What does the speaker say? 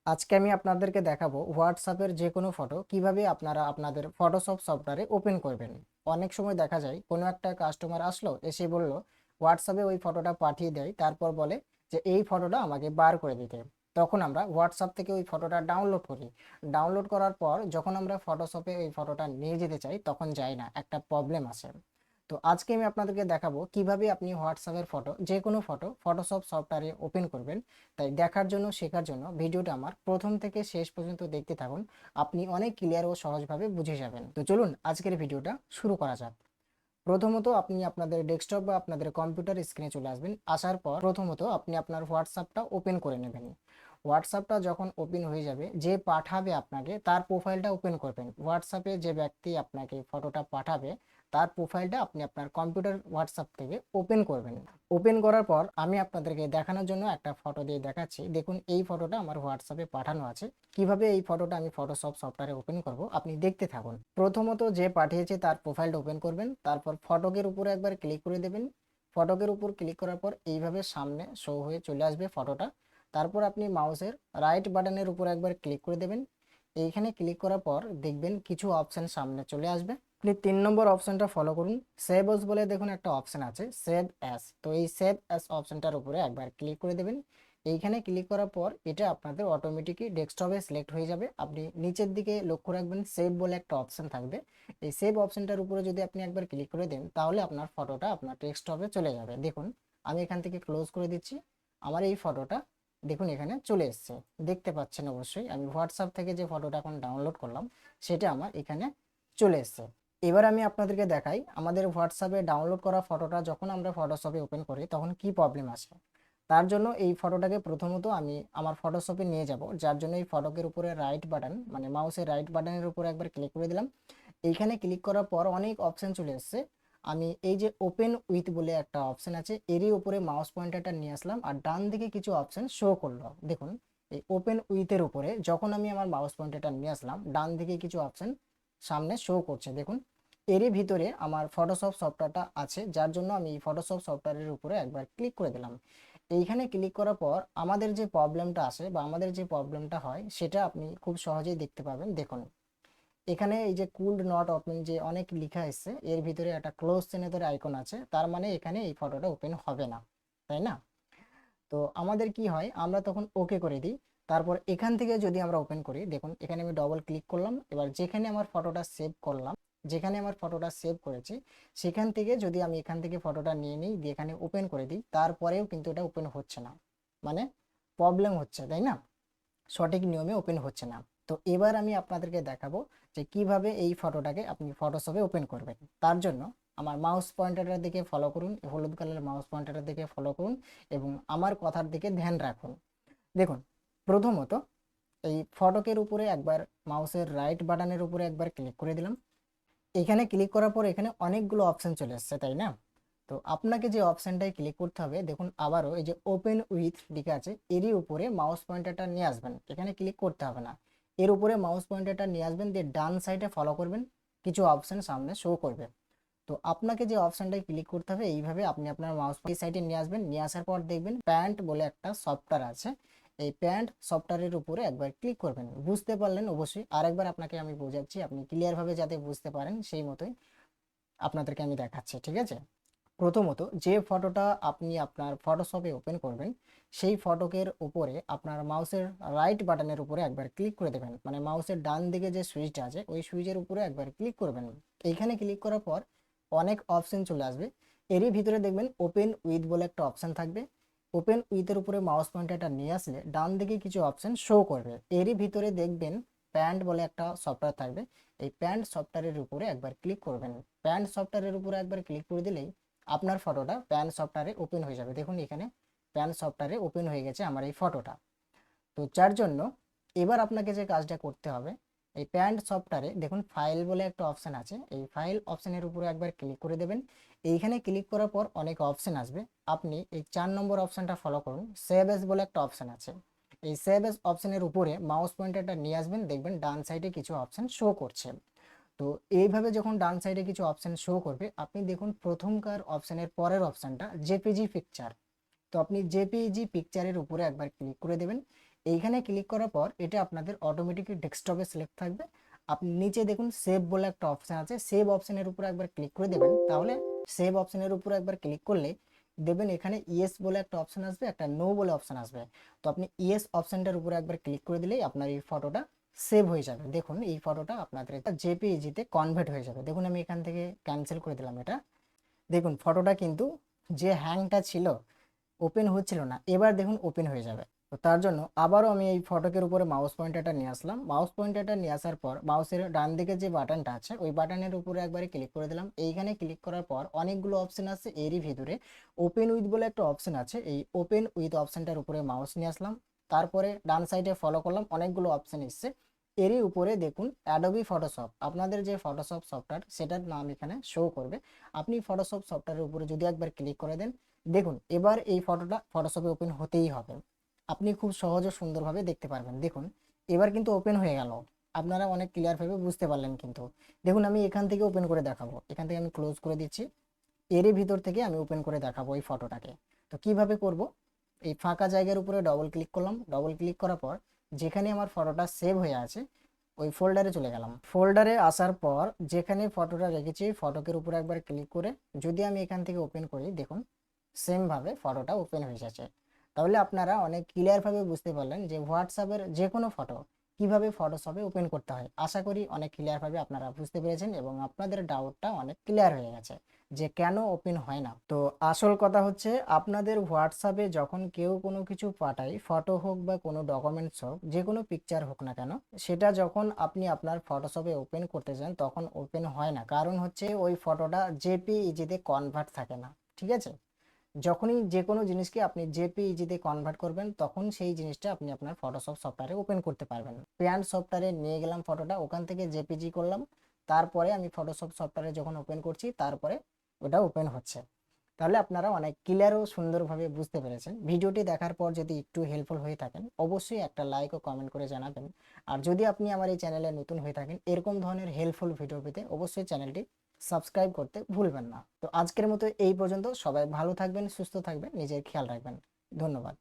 আজকে আমি আপনাদেরকে দেখাবো হোয়াটসঅ্যাপের যে কোনো ফটো কিভাবে আপনারা আপনাদের ফটোশপ সফটওয়্যারে ওপেন করবেন। অনেক সময় দেখা যায় কোনো একটা কাস্টমার আসলো, এসে বলল হোয়াটসঅ্যাপে ওই ফটোটা পাঠিয়ে দেয়, তারপর বলে যে এই ফটোটা আমাকে বার করে দিতে। তখন আমরা হোয়াটসঅ্যাপ থেকে ওই ফটোটা ডাউনলোড করি। ডাউনলোড করার পর যখন আমরা ফটোশপে ওই ফটোটা নিয়ে যেতে চাই তখন যায় না, একটা প্রবলেম আসে। তো আজকে আমি আপনাদেরকে দেখাবো কিভাবে আপনি হোয়াটসঅ্যাপের ফটো, যে কোনো ফটো ফটোশপ সফটওয়্যারে ওপেন করবেন। তাই দেখার জন্য, শেখার জন্য ভিডিওটা আমার প্রথম থেকে শেষ পর্যন্ত দেখতে থাকুন। আপনি অনেক ক্লিয়ার ও সহজভাবে বুঝে যাবেন। তো চলুন আজকের ভিডিওটা শুরু করা যাক। প্রথমত আপনি আপনাদের ডেস্কটপ বা আপনাদের কম্পিউটার স্ক্রিনে চলে আসবেন। আসার পর প্রথমত আপনি আপনার হোয়াটসঅ্যাপটা ওপেন করে নেবেন। হোয়াটসঅ্যাপটা যখন ওপেন হয়ে যাবে, যে পাঠাবে আপনাকে তার প্রোফাইলটা ওপেন করবেন। হোয়াটসঅ্যাপে যে ব্যক্তি আপনাকে ফটোটা পাঠাবে তার প্রোফাইলটা আপনি আপনার কম্পিউটার হোয়াটসঅ্যাপ থেকে ওপেন করবেন। ওপেন করার পর আমি আপনাদেরকে দেখানোর জন্য একটা ফটো দিয়ে দেখাচ্ছি। দেখুন এই ফটোটা আমার হোয়াটসঅ্যাপে পাঠানো আছে। কিভাবে এই ফটোটা আমি ফটোশপ সফটওয়্যারে ওপেন করব আপনি দেখতে থাকুন। প্রথমত যে পাঠিয়েছে তার প্রোফাইলটা ওপেন করবেন, তারপর ফটোকের উপরে একবার ক্লিক করে দেবেন। ফটোকের উপর ক্লিক করার পর এইভাবে সামনে শো হয়ে চলে আসবে ফটোটা। তারপর আপনি মাউসের রাইট বাটনের উপর একবার ক্লিক করে দেবেন। এইখানে ক্লিক করার পর দেখবেন কিছু অপশন সামনে চলে আসবে। আপনি 3 নম্বর অপশনটা ফলো করুন। সেভ অস বলে দেখুন একটা অপশন আছে, সেভ অ্যাস। তো এই সেভ অ্যাস অপশনটার উপরে একবার ক্লিক করে দেবেন। এইখানে ক্লিক করার পর এটা আপনাদের অটোমেটিকই ডেস্কটপে সিলেক্ট হয়ে যাবে। আপনি নিচের দিকে লক্ষ্য রাখবেন, সেভ বলে একটা অপশন থাকবে। এই সেভ অপশনটার উপরে যদি আপনি একবার ক্লিক করে দেন তাহলে আপনার ফটোটা আপনার ডেস্কটপে চলে যাবে। দেখুন আমি এখান থেকে ক্লোজ করে দিচ্ছি। আমার এই ফটোটা দেখুন এখানে চলে এসছে, দেখতে পাচ্ছেন অবশ্যই। আমি হোয়াটসঅ্যাপ থেকে যে ফটোটা এখন ডাউনলোড করলাম সেটা আমার এখানে চলে এসছে। এবার আমি আপনাদেরকে দেখাই আমাদের হোয়াটসঅ্যাপে ডাউনলোড করা ফটোটা যখন আমরা ফটোশপে ওপেন করি তখন কি প্রবলেম আসে। তার জন্য এই ফটোটাকে প্রথমত আমি আমার ফটোশপে নিয়ে যাব, যার জন্য এই ফটোকের উপরে রাইট বাটন মানে মাউসের রাইট বাটনের উপরে একবার ক্লিক করে দিলাম। এইখানে ক্লিক করার পর অনেক অপশন চলে এসছে। আমি এই যে ওপেন উইথ বলে একটা অপশন আছে এরই উপরে মাউস পয়েন্টারটা নিয়ে আসলাম আর ডান দিকে কিছু অপশন শো করলো। দেখুন এই ওপেন উইথের উপরে যখন আমি আমার মাউস পয়েন্টারটা নিয়ে আসলাম ডান দিকে কিছু অপশন সামনে শো করছে। দেখুন এরই ভিতরে আমার ফটোশপ সফটওয়্যারটা আছে, যার জন্য আমি ফটোশপ সফটওয়্যারের উপরে একবার ক্লিক করে দিলাম। এইখানে ক্লিক করার পর আমাদের যে প্রবলেমটা আসে বা আমাদের যে প্রবলেমটা হয় সেটা আপনি খুব সহজেই দেখতে পাবেন। দেখুন এখানে এই যে কুল্ড নট ওপেন যে অনেক লেখা এসছে, এর ভিতরে একটা ক্লোজ চিহ্নের আইকন আছে, তার মানে এখানে এই ফটোটা ওপেন হবে না, তাই না? তো আমাদের কি হয়, আমরা তখন ওকে করে দিই। তারপর এখান থেকে যদি আমরা ওপেন করি, দেখুন এখানে আমি ডবল ক্লিক করলাম। এবার যেখানে আমার ফটোটা সেভ করলাম, যেখানে আমার ফটোটা সেভ করেছি সেখান থেকে যদি আমি এখান থেকে ফটোটা নিয়ে নিই দিয়ে এখানে ওপেন করে দিই, তারপরেও কিন্তু এটা ওপেন হচ্ছে না, মানে প্রবলেম হচ্ছে, তাই না? সঠিক নিয়মে ওপেন হচ্ছে না। তো এবার আমি আপনাদেরকে দেখাবো যে কিভাবে এই ফটোটাকে আপনি ফটোশপে ওপেন করবেন। তার জন্য আমার মাউস পয়েন্টারের দিকে ফলো করুন, হলুদ কালারের মাউস পয়েন্টারের দিকে ফলো করুন এবং আমার কথার দিকে ধ্যান রাখুন। দেখুন প্রথমত এই ফটকের উপরে একবার মাউসের রাইট বাটনের উপরে একবার ক্লিক করে দিলাম। এখানে ক্লিক করার পর এখানে অনেকগুলো অপশন চলে এসছে, তাই না? তো আপনাকে যে অপশনটায় ক্লিক করতে হবে, দেখুন আবারও এই যে ওপেন উইথ লেখা আছে এরই উপরে মাউস পয়েন্টারটা নিয়ে আসবেন। এখানে ক্লিক করতে হবে না, এর উপরে মাউস পয়েন্টারটা নিয়ে আসবেন দিয়ে ডান সাইডে ফলো করবেন, কিছু অপশন সামনে শো করবে। তো আপনাকে যে অপশনটায় ক্লিক করতে হবে এইভাবে আপনি আপনার মাউস এই সাইডে নিয়ে আসবেন। নিয়ে আসার পর দেখবেন প্যান্ট বলে একটা সফটওয়্যার আছে, এই প্যান্ট সফটওয়্যারের উপরে একবার ক্লিক করবেন। বুঝতে পারলেন অবশ্যই, আরেকবার আপনাকে আমি বোঝাচ্ছি আপনি ক্লিয়ারভাবে যাতে বুঝতে পারেন সেই মতোই আপনাদেরকে আমি দেখাচ্ছি, ঠিক আছে? প্রথমত যে ফটোটা আপনি আপনার ফটোশপে ওপেন করবেন সেই ফটোকের উপরে আপনার মাউসের রাইট বাটনের উপরে একবার ক্লিক করে দেবেন, মানে মাউসের ডান দিকে যে সুইচটা আছে ওই সুইচের উপরে একবার ক্লিক করবেন। এইখানে ক্লিক করার পর অনেক অপশন চলে আসবে। এরই ভিতরে দেখবেন ওপেন উইথ বলে একটা অপশন থাকবে। ওপেন উইথের উপরে মাউস পয়েন্টারটা নিয়ে আসলে ডান দিকে কিছু অপশন শো করবে। এরই ভিতরে দেখবেন প্যান্ট বলে একটা সফটওয়্যার থাকবে। এই প্যান্ট সফটওয়্যারের উপরে একবার ক্লিক করবেন। প্যান্ট সফটওয়্যারের উপরে একবার ক্লিক করে দিলেই আপনার ফটোটা প্যান সফটওয়্যারে ওপেন হয়ে যাবে। দেখুন এখানে প্যান সফটওয়্যারে ওপেন হয়ে গেছে আমার এই ফটোটা। তো যার জন্য এবার আপনাকে যে কাজটা করতে হবে, এই প্যান্ট সফটওয়্যারে দেখুন ফাইল বলে একটা অপশন আছে, এই ফাইল অপশনের উপরে একবার ক্লিক করে দেবেন। এইখানে ক্লিক করার পর অনেক অপশন আসবে, আপনি এই 4 নম্বর অপশনটা ফলো করুন। সেভ এস বলে একটা অপশন আছে, এই সেভ এস অপশনের উপরে মাউস পয়েন্টারটা নিয়ে আসবেন, দেখবেন ডান সাইডে কিছু অপশন শো করছে। তো এইভাবে যখন ডান সাইডে কিছু অপশন শো করবে আপনি দেখুন প্রথমকার অপশনের পরের অপশনটা জেপিজি পিকচার। তো আপনি জেপিজি পিকচারের উপরে একবার ক্লিক করে দেবেন। এইখানে ক্লিক করার পর এটা আপনাদের অটোমেটিকলি ডেস্কটপে সিলেক্ট থাকবে। আপনি নিচে দেখুন সেভ বলে একটা অপশান আছে, সেভ অপশানের উপর একবার ক্লিক করে দেবেন। তাহলে সেভ অপশানের উপর একবার ক্লিক করলে দেবেন এখানে ইয়েস বলে একটা অপশান আসবে, একটা নো বলে অপশান আসবে। তো আপনি ইয়েস অপশানটার উপরে একবার ক্লিক করে দিলেই আপনার এই ফটোটা সেভ হয়ে যাবে। দেখুন এই ফটোটা আপনাদের একটা জেপিইজিতে কনভার্ট হয়ে যাবে। দেখুন আমি এখান থেকে ক্যান্সেল করে দিলাম এটা। দেখুন ফটোটা কিন্তু যে হ্যাংটা ছিল, ওপেন হচ্ছিল না, এবার দেখুন ওপেন হয়ে যাবে। তো তার জন্য আবারও আমি এই ফটোকের উপরে মাউস পয়েন্টারটা নিয়ে আসলাম। মাউস পয়েন্টারটা নিয়ে আসার পর মাউসের ডান দিকে যে বাটনটা আছে ওই বাটনের উপরে একবারে ক্লিক করে দিলাম। এইখানে ক্লিক করার পর অনেকগুলো অপশন আছে, এরই ভিতরে ওপেন উইথ বলে একটা অপশন আছে, এই ওপেন উইথ অপশনটার উপরে মাউস নিয়ে আসলাম। তারপরে ডান সাইডে ফলো করলাম, অনেকগুলো অপশন এসছে। এরই উপরে দেখুন অ্যাডোবি ফটোশপ, আপনাদের যে ফটোশপ সফটওয়্যার সেটার নাম এখানে শো করবে। আপনি ফটোশপ সফটওয়্যারের উপরে যদি একবার ক্লিক করে দেন, দেখুন এবার এই ফটোটা ফটোশপে ওপেন হতেই হবে। আপনি খুব সহজ ও সুন্দরভাবে দেখতে পারবেন। দেখুন এবার কিন্তু ওপেন হয়ে গেল, আপনারা অনেক ক্লিয়ারভাবে বুঝতে পারলেন কিন্তু। দেখুন আমি এখান থেকে ওপেন করে দেখাবো, এখান থেকে আমি ক্লোজ করে দিচ্ছি। এরই ভিতর থেকে আমি ওপেন করে দেখাবো এই ফটোটাকে। তো কিভাবে করব, এই ফাঁকা জায়গার উপরে ডবল ক্লিক করলাম। ডবল ক্লিক করার পর যেখানে আমার ফটোটা সেভ হয়ে আছে ওই ফোল্ডারে চলে গেলাম। ফোল্ডারে আসার পর যেখানে ফটোটা রেখেছি ফটোকের উপরে একবার ক্লিক করে যদি আমি এখান থেকে ওপেন করি, দেখুন সেম ভাবে ফটোটা ওপেন হয়ে যাচ্ছে। তাহলে আপনারা অনেক ক্লিয়ারভাবে বুঝতে পারলেন যে হোয়াটসঅ্যাপের যে কোনো ফটো কিভাবে ফটোশপে ওপেন করতে হয়। আশা করি অনেক ক্লিয়ারভাবে আপনারা বুঝতে পেরেছেন এবং আপনাদের ডাউটটা অনেক ক্লিয়ার হয়ে গেছে যে কেন ওপেন হয় না। তো আসল কথা হচ্ছে আপনাদের হোয়াটসঅ্যাপে যখন কেউ কোনো কিছু পাঠায়, ফটো হোক বা কোনো ডকুমেন্টস হোক, যে কোনো পিকচার হোক না কেন, সেটা যখন আপনি আপনার ফটোশপে ওপেন করতে চান তখন ওপেন হয় না। কারণ হচ্ছে ওই ফটোটা জেপিইজিতে কনভার্ট থাকে না। ঠিক আছে, যখনই যে কোনো জিনিসকে আপনি জেপিইজিতে কনভার্ট করবেন তখন সেই জিনিসটা আপনি আপনার ফটোশপ সফটওয়্যারে ওপেন করতে পারবেন। প্যান্ট সফটওয়্যারে নিয়ে গেলাম ফটোটা, ওখান থেকে জেপিজি করলাম, তারপরে আমি ফটোশপ সফটওয়্যারে যখন ওপেন করছি তারপরে ওটা ওপেন হচ্ছে। তাহলে আপনারা অনেক ক্লিয়ার ও সুন্দরভাবে বুঝতে পেরেছেন। ভিডিওটি দেখার পর যদি একটু হেল্পফুল হয়ে থাকেন অবশ্যই একটা লাইক ও কমেন্ট করে জানাবেন। আর যদি আপনি আমার এই চ্যানেলে নতুন হয়ে থাকেন এরকম ধরনের হেল্পফুল ভিডিও পেতে অবশ্যই চ্যানেলটি সাবস্ক্রাইব করতে ভুলবেন না। তো আজকের মতো এই পর্যন্ত, সবাই ভালো থাকবেন, সুস্থ থাকবেন, নিজের খেয়াল রাখবেন। ধন্যবাদ।